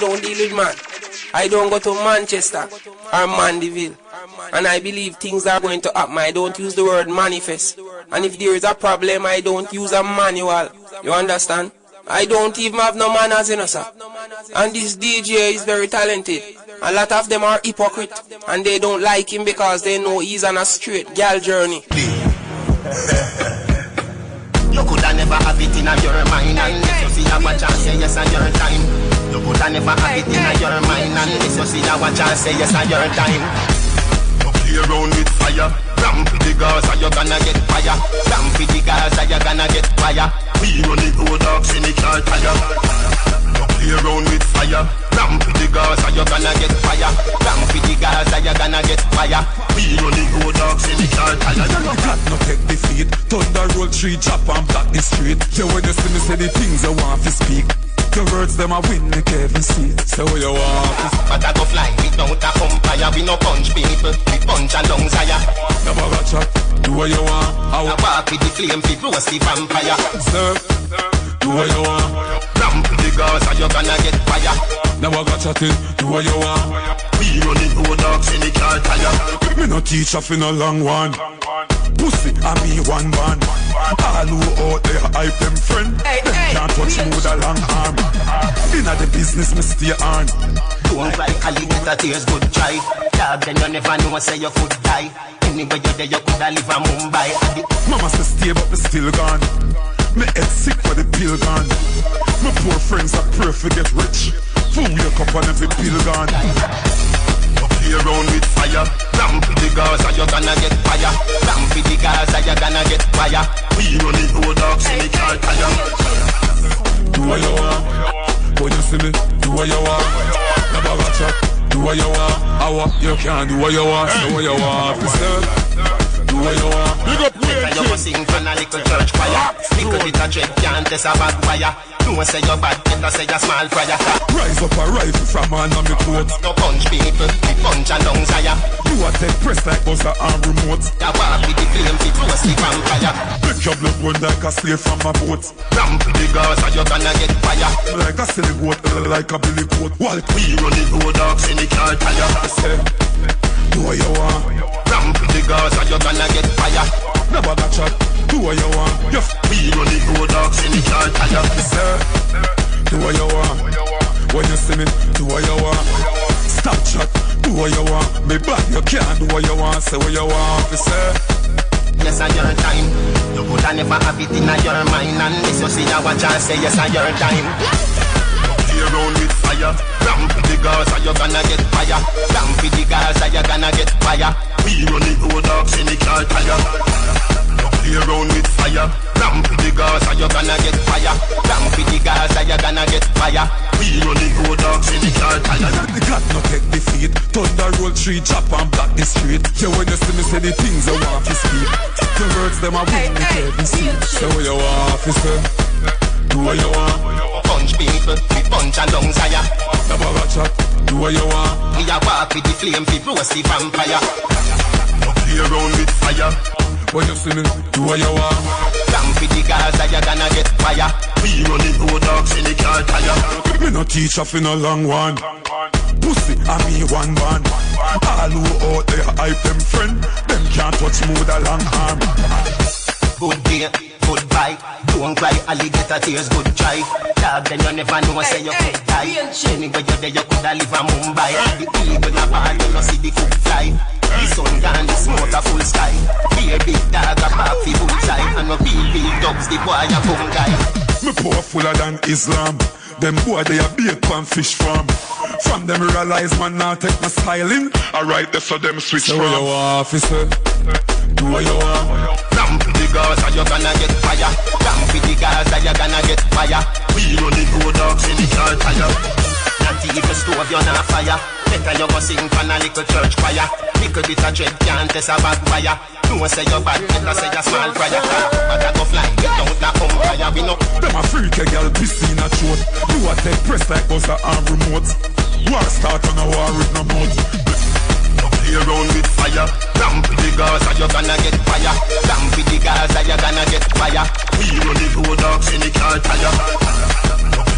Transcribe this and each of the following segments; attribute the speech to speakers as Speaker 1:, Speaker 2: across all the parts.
Speaker 1: don't deal with man. I don't go to Manchester or Mandeville. And I believe things are going to happen. I don't use the word manifest. And if there is a problem, I don't use a manual. You understand? I don't even have no manners, you know, sir. And this DJ is very talented. A lot of them are hypocrite. And they don't like him because they know he's on a straight girl journey.
Speaker 2: You coulda never have it in your mind, and if you see a watch and say yes on your time. You coulda never have it in your mind, and if you see a watch and say yes on your time. You play around with fire, ramp with the girls and you're gonna get fire. Ramp with the girls and you're gonna get fire. We run the road dogs in the car tire. You play around with fire, ramp with the girls and you're gonna get fire. Ramp with the girls and you're gonna get fire. We run the road dogs in the car tire.
Speaker 3: You got no take defeat. Thunder roll tree, chop and block the street. Yeah, when you see me say the things I want to speak. Your words them a win me Kevin see. So where you want?
Speaker 2: But I go fly without a umpire. We no punch people, we punch and lungs higher.
Speaker 3: Never got chat, do what you want.
Speaker 2: I walk with the flame, fi roast the vampire.
Speaker 3: Sir, do what you want.
Speaker 2: Ramp with the girls and you're gonna get fire.
Speaker 3: Never got chatting, do what you want.
Speaker 2: We running road dogs in the car tire.
Speaker 3: Me no teach off in a long one. Pussy and me one band. All who out there hype them friend. Can't touch me with a long arm. Inna the business me stay on.
Speaker 2: Don't cry, alligator tears good try. Dog then you never know say you could die. Anywhere you there you coulda live in Mumbai.
Speaker 3: Mama say stay but me still gone. Me head sick for the pill gone. My poor friends are pray for get rich. Fool wake up on every pill gone.
Speaker 2: Play around with fire, ramp with the girls and you're gonna get fire. Ramp with the girls and you're gonna get fire. We running road dogs in the car tire.
Speaker 3: Do what you want. When you see me, do what you want. Never got chat, do what you want. You can't do what you want. Do what you want. Do what you want. Big up
Speaker 2: Better you go sing from a little church choir. Little bit of dread can't test a bad wire. Don't say you're bad, better say you're small fryer.
Speaker 3: Rise up a rifle from an on the coat.
Speaker 2: No punch people, we punch and lungs higher.
Speaker 3: You a take press like buzzer arm remote.
Speaker 2: You walk with the flame, we roast the vampire.
Speaker 3: Make your blood run like a slave from a boat.
Speaker 2: Ramp with the girls and you're gonna get fire.
Speaker 3: Like a silly goat, like a billy goat. While
Speaker 2: we run the road dogs in the car tire.
Speaker 3: Say, do what you want.
Speaker 2: Ramp with the girls and you're gonna get fire.
Speaker 3: Never got chat, do what you want.
Speaker 2: We run the road dogs in the car tire.
Speaker 3: Say, do what you want. When you see me, do what you want. Stop chat, do what you want. Me back, you can't do what you want. Say what you want, say.
Speaker 2: Yes, on your time. You coulda never have it in your mind. And this you see a watch and say yes on your time. Play around with fire. Ramp with the girls and you're gonna get fire. Ramp with the girls and you're gonna get fire. We run the road dogs in the car tire. Play around with fire. Ramp with the girls and you're gonna get fire. Ramp with the girls and you're gonna get fire. We run the road dogs in the car tire.
Speaker 3: The God no take defeat. Thunder roll tree, chop and block the street. Yeah, when you see me say the things I want to speak. The words them a win me Kevin see. Say what you want to say. Do what you want.
Speaker 2: Punch people, we punch and lungs higher.
Speaker 3: Never got chat, do what you want.
Speaker 2: We a walk with the flame, we roast the vampire. Play around with fire.
Speaker 3: When you see me, do what you want.
Speaker 2: Ramp with the girls and you're gonna get fire. We run the road dogs in the car tire.
Speaker 3: Me no teach off in a long one. Pussy and me one band. All who out there hype them friend. Them can't touch me with a long arm.
Speaker 2: Good day, goodbye. Don't cry, alligator tears good try. Dog then you never know say you could die. Anywhere you there you coulda live in Mumbai. The eagle a ball you no see the food fly. The sun gone, the smoke a full sky. Be a big dog a park fi bullseye. And no big dogs the boy a bum guy.
Speaker 3: Me poor fuller than Islam. Them boy they a bake pan fish farm. From them realize man now take my styling. Alright, that's how them switch from. Do what you want, officer. Do what you want.
Speaker 2: Ramp with the girls and you're gonna get fire. Ramp with the girls and you're gonna get fire. We run the road dogs in the car tire. Not even stove you're not fire. Better you go sing from a little church choir. Little bit of dread can't test a bad wire. Don't say you're bad, better say you're small fryer. But I go fly, get down the umpire. We know
Speaker 3: them a freak a girl pussy in a throat. You a take press like buzzer arm remote. War start on a war with no mouth.
Speaker 2: Play around with fire. Ramp with the girls and you're gonna get fire. Ramp with the girls and you're gonna get fire. We run the road dogs in the car tire.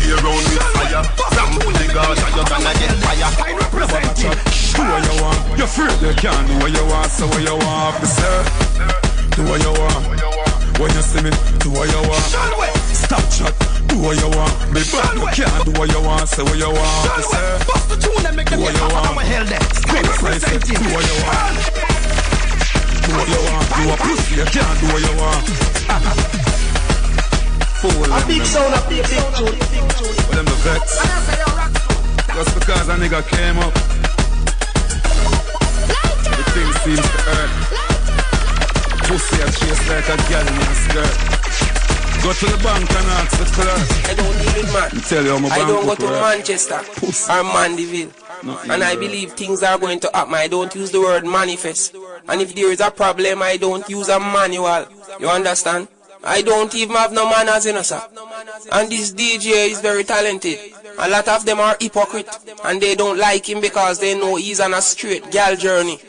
Speaker 2: Play around with fire. Ramp with the girls and you're
Speaker 3: You can't do what you want, so what you want, sir. Do what you want. When you see me, do what you want. Stop chat, do what you want. Me back, you can't do what you want, say what you want, sir.
Speaker 2: Bust the tune and make them get off our hell there. Representing.
Speaker 3: Do what you want. Do what you want. You a pussy, you can't do what you want. Fool.
Speaker 2: A big sound, a big tune.
Speaker 3: Well, them the vex. Just because a nigga came up, the thing seems to hurt. Pussy a chase like a girl in a skirt. Go to the bank and ask the clerk.
Speaker 1: I don't deal with man.
Speaker 3: Tell you I'm a
Speaker 1: I don't go to
Speaker 3: bank
Speaker 1: Manchester or Mandeville. And I believe things are going to happen. I don't use the word manifest. And if there is a problem, I don't use a manual. You understand? I don't even have no manners, you know, sir. And this DJ is very talented. A lot of them are hypocrite. And they don't like him because they know he's on a straight girl journey.